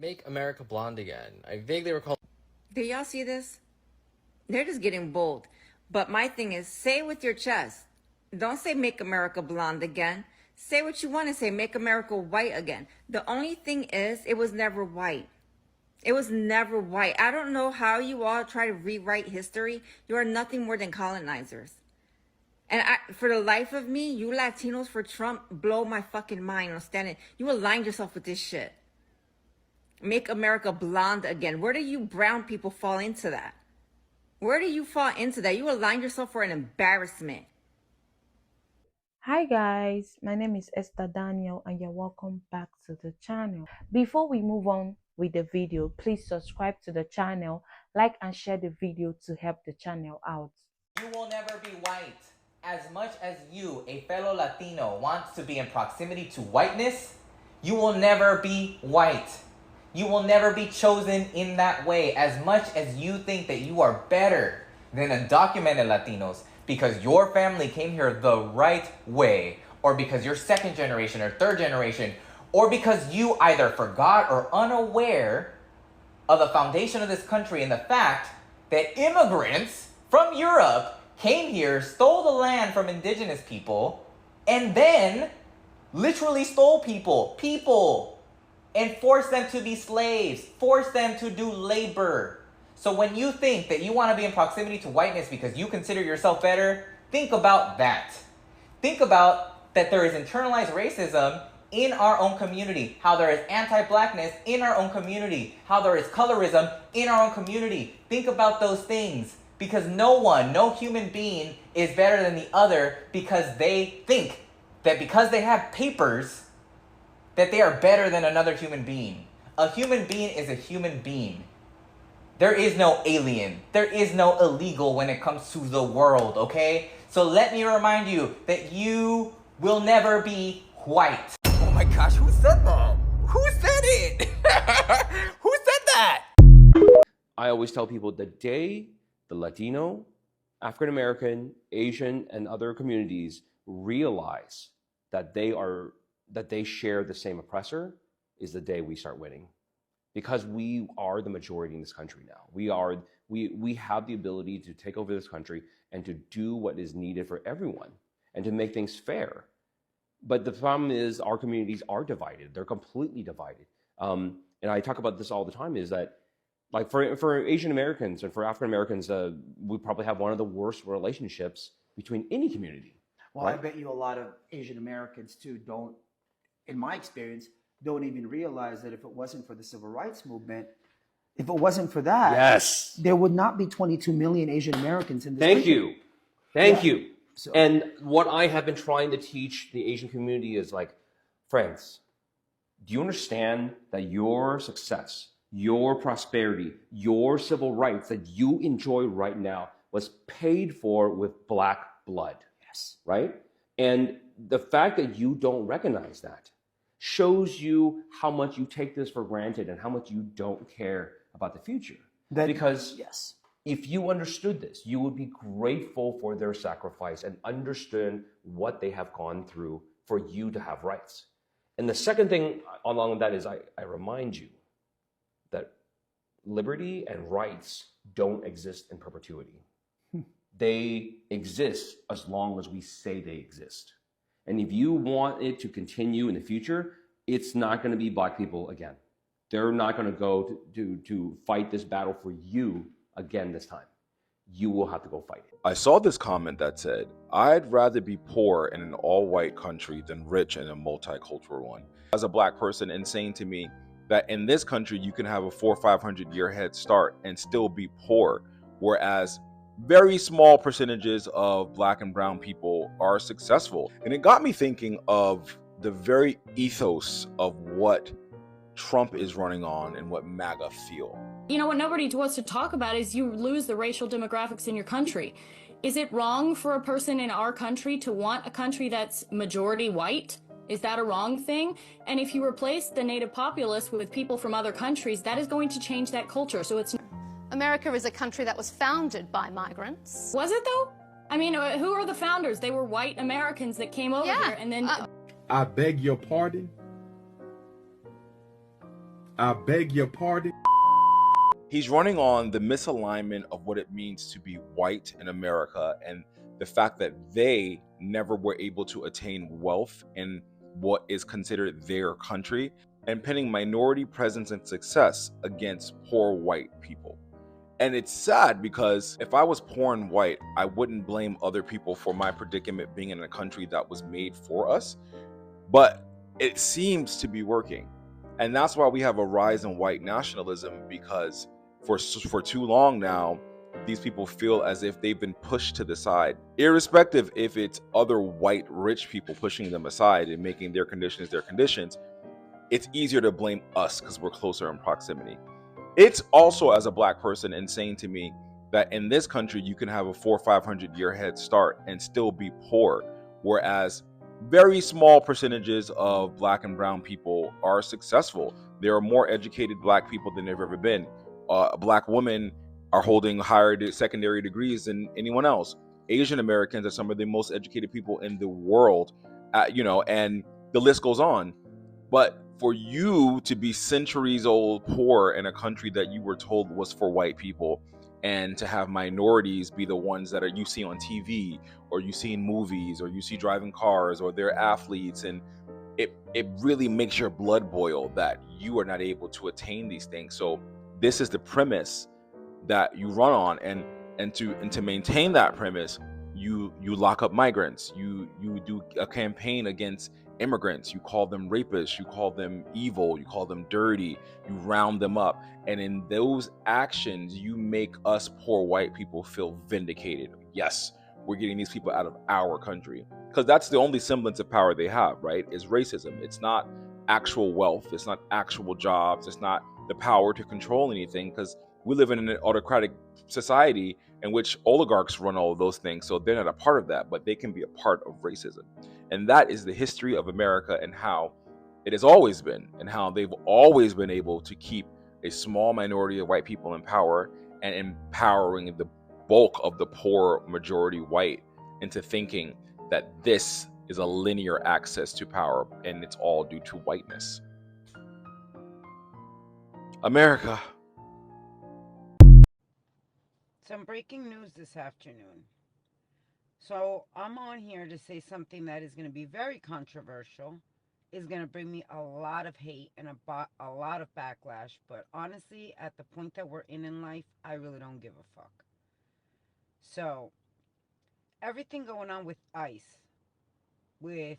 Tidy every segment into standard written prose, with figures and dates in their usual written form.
Make America Blonde again. I vaguely recall. Do y'all see this? They're just getting bold. But my thing is, say it with your chest. Don't say make America blonde again. Say what you want to say, make America white again. The only thing is, it was never white. It was never white. I don't know how you all try to rewrite history. You are nothing more than colonizers. And for the life of me, you Latinos for Trump blow my fucking mind on standing. You aligned yourself with this shit. Make America blonde again. Where do you brown people fall into that? Where do you fall into that? You aligned yourself for an embarrassment. Hi guys, my name is Esther Daniel and you're welcome back to the channel. Before we move on with the video, please subscribe to the channel, like and share the video to help the channel out. You will never be white. As much as you, a fellow Latino, wants to be in proximity to whiteness, you will never be white. You will never be chosen in that way. As much as you think that you are better than undocumented Latinos because your family came here the right way, or because you're second generation or third generation, or because you either forgot or unaware of the foundation of this country and the fact that immigrants from Europe came here, stole the land from indigenous people, and then literally stole people, and forced them to be slaves, forced them to do labor. So when you think that you want to be in proximity to whiteness because you consider yourself better, think about that. Think about that there is internalized racism in our own community, how there is anti-blackness in our own community, how there is colorism in our own community. Think about those things, because no human being is better than the other because they think that because they have papers that they are better than another human being. A human being is a human being. There is no alien. There is no illegal when it comes to the world, okay? So let me remind you that you will never be white. Oh my gosh, who said that? Who said it? Who said that? I always tell people the day the Latino, African American, Asian, and other communities realize that they share the same oppressor is the day we start winning. Because we are the majority in this country now. We have the ability to take over this country and to do what is needed for everyone and to make things fair. But the problem is our communities are divided. They're completely divided. And I talk about this all the time, is that like for Asian Americans and for African Americans, we probably have one of the worst relationships between any community. Well, right? I bet you a lot of Asian Americans too don't, in my experience, don't even realize that if it wasn't for the civil rights movement, if it wasn't for that, yes, there would not be 22 million Asian Americans in this country. Thank you. So, and what I have been trying to teach the Asian community is like, friends, do you understand that your success, your prosperity, your civil rights that you enjoy right now was paid for with Black blood? Yes. Right? And the fact that you don't recognize that shows you how much you take this for granted and how much you don't care about the future. Because yes, if you understood this, you would be grateful for their sacrifice and understand what they have gone through for you to have rights. And the second thing along with that is I remind you that liberty and rights don't exist in perpetuity. They exist as long as we say they exist. And if you want it to continue in the future, it's not going to be Black people again. They're not going to go to fight this battle for you again this time. You will have to go fight it. I saw this comment that said, I'd rather be poor in an all-white country than rich in a multicultural one. As a Black person, insane to me that in this country you can have a 400 or 500 year head start and still be poor, whereas very small percentages of Black and brown people are successful. And it got me thinking of the very ethos of what Trump is running on and what MAGA feel. You know, what nobody wants to talk about is you lose the racial demographics in your country. Is it wrong for a person in our country to want a country that's majority white? Is that a wrong thing? And if you replace the native populace with people from other countries, that is going to change that culture. So it's America is a country that was founded by migrants. Was it though? I mean, who are the founders? They were white Americans that came over here and then... I beg your pardon? I beg your pardon? He's running on the misalignment of what it means to be white in America and the fact that they never were able to attain wealth in what is considered their country, and pinning minority presence and success against poor white people. And it's sad because if I was poor and white, I wouldn't blame other people for my predicament being in a country that was made for us. But it seems to be working. And that's why we have a rise in white nationalism, because for too long now, these people feel as if they've been pushed to the side, irrespective if it's other white rich people pushing them aside and making their conditions their conditions. It's easier to blame us because we're closer in proximity. It's also, as a black person, insane to me that in this country you can have a 400 or 500 year head start and still be poor, whereas very small percentages of black and brown people are successful. There are more educated black people than there've ever been. Black women are holding higher secondary degrees than anyone else. Asian Americans are some of the most educated people in the world, and the list goes on. But for you to be centuries old poor in a country that you were told was for white people, and to have minorities be the ones that you see on TV or you see in movies or you see driving cars or they're athletes, and it really makes your blood boil that you are not able to attain these things. So this is the premise that you run on, and to maintain that premise, you lock up migrants, you do a campaign against immigrants, you call them rapists, you call them evil, you call them dirty, you round them up, and in those actions you make us poor white people feel vindicated. Yes, we're getting these people out of our country, because that's the only semblance of power they have, right? Is racism. It's not actual wealth, it's not actual jobs, it's not the power to control anything, because we live in an autocratic society in which oligarchs run all of those things, so they're not a part of that, but they can be a part of racism. And that is the history of America and how it has always been, and how they've always been able to keep a small minority of white people in power and empowering the bulk of the poor majority white into thinking that this is a linear access to power, and it's all due to whiteness. America. Some breaking news this afternoon. So I'm on here to say something that is going to be very controversial, is going to bring me a lot of hate and a lot of backlash, but honestly, at the point that we're in life, I really don't give a fuck. So, everything going on with ICE, with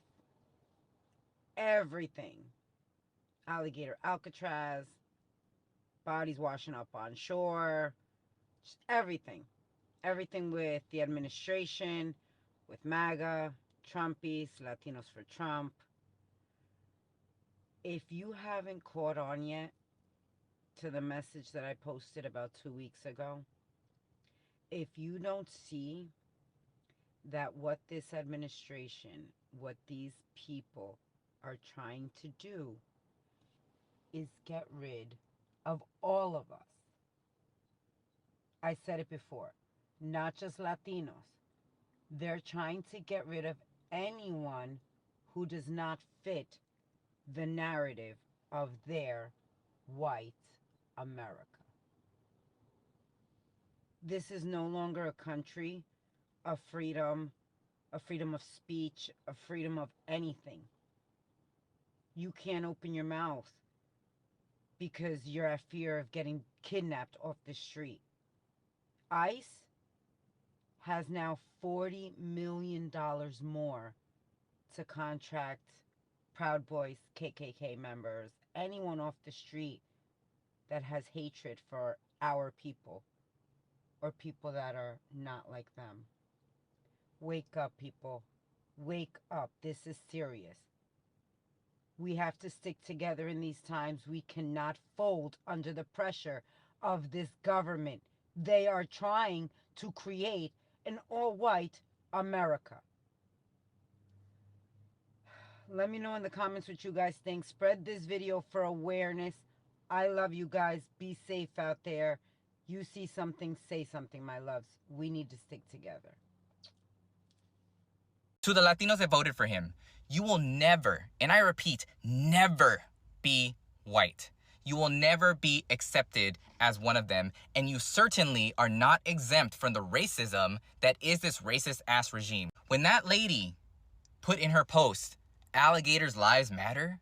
everything, alligator Alcatraz, bodies washing up on shore, just everything with the administration, with MAGA, Trumpies, Latinos for Trump. If you haven't caught on yet to the message that I posted about 2 weeks ago, if you don't see that what this administration, what these people are trying to do is get rid of all of us. I said it before, not just Latinos. They're trying to get rid of anyone who does not fit the narrative of their white America. This is no longer a country of freedom of speech, of freedom of anything. You can't open your mouth because you're at fear of getting kidnapped off the street. ICE has now $40 million more to contract Proud Boys, KKK members, anyone off the street that has hatred for our people or people that are not like them. Wake up, people. Wake up. This is serious. We have to stick together in these times. We cannot fold under the pressure of this government. They are trying to create an all-white America. Let me know in the comments what you guys think. Spread this video for awareness. I love you guys. Be safe out there. You see something, say something, my loves. We need to stick together. To the Latinos that voted for him, you will never, and I repeat, never be white. you will never be accepted as one of them. And you certainly are not exempt from the racism that is this racist ass regime. When that lady put in her post, alligators' lives matter,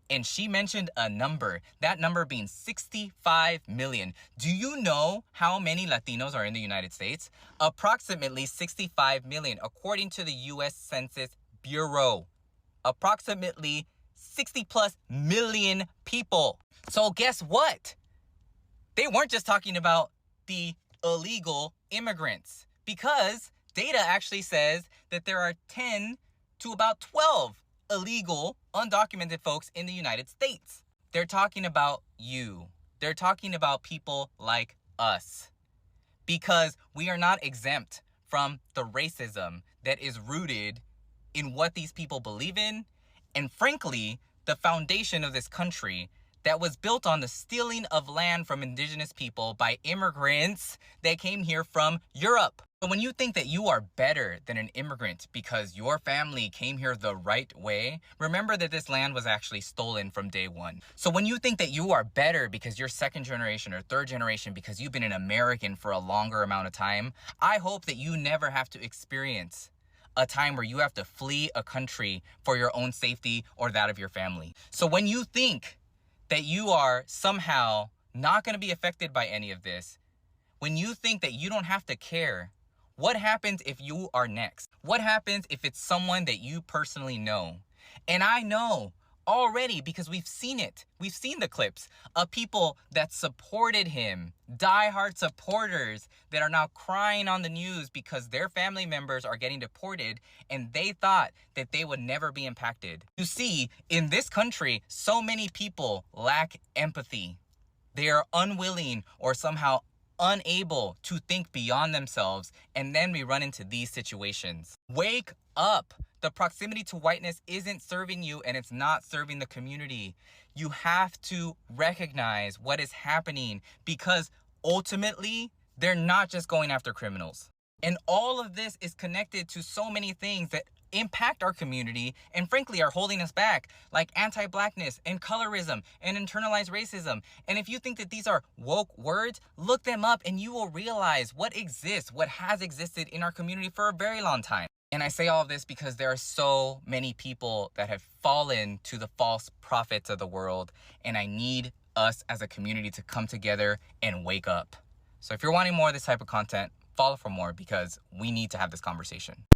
and she mentioned a number, that number being 65 million. Do you know how many Latinos are in the United States? Approximately 65 million, according to the U.S. Census Bureau. Approximately 60 plus million people. So guess what? They weren't just talking about the illegal immigrants, because data actually says that there are 10 to about 12 illegal, undocumented folks in the United States. They're talking about you. They're talking about people like us, because we are not exempt from the racism that is rooted in what these people believe in, and frankly, the foundation of this country that was built on the stealing of land from indigenous people by immigrants that came here from Europe. So when you think that you are better than an immigrant because your family came here the right way, remember that this land was actually stolen from day one. So when you think that you are better because you're second generation or third generation because you've been an American for a longer amount of time, I hope that you never have to experience a time where you have to flee a country for your own safety or that of your family. So when you think that you are somehow not going to be affected by any of this, when you think that you don't have to care, what happens if you are next? What happens if it's someone that you personally know? And I know already, because we've seen it. We've seen the clips of people that supported him, diehard supporters that are now crying on the news because their family members are getting deported and they thought that they would never be impacted. You see, in this country, so many people lack empathy. They are unwilling or somehow unable to think beyond themselves, and then we run into these situations. Wake up. The proximity to whiteness isn't serving you, and it's not serving the community. You have to recognize what is happening, because ultimately, they're not just going after criminals. And all of this is connected to so many things that impact our community and frankly are holding us back, like anti-blackness and colorism and internalized racism. And if you think that these are woke words, look them up and you will realize what exists, what has existed in our community for a very long time. And I say all of this because there are so many people that have fallen to the false prophets of the world, and I need us as a community to come together and wake up. So if you're wanting more of this type of content, follow for more, because we need to have this conversation.